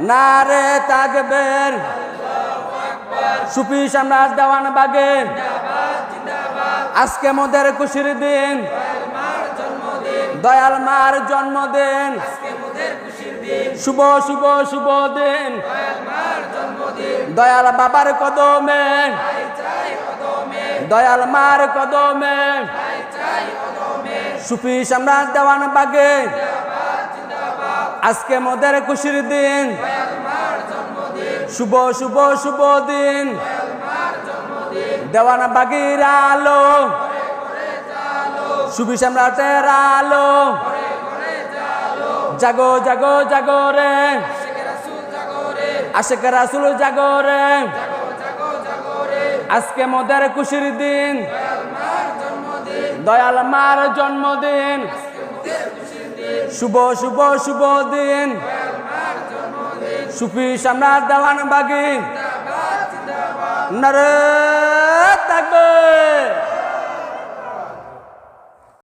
নারে তাকবীর, সুফি সম্রাট দেওয়ান বাগের, আজকে মোদের খুশির দিন, দয়াল মার জন্মদিন, শুভ শুভ শুভ দিন, দয়াল বাবার কদমে, দয়াল মার কদমে, সুফি সম্রাট দেওয়ান বাগে, আজকে মোদের খুশির দিন, শুভ শুভ শুভ দিন, দেওয়ান বাগির আলো, সুফি সম্রাটের আলো, জাগো জাগো জাগো রে, আশিক রাসূল জাগো রে, আজকে মোদের খুশির দিন, দয়াল মার জন্মদিন, শুভ শুভ শুভ দিন, সুফি সম্রাট দেওয়ান বাগি, নারে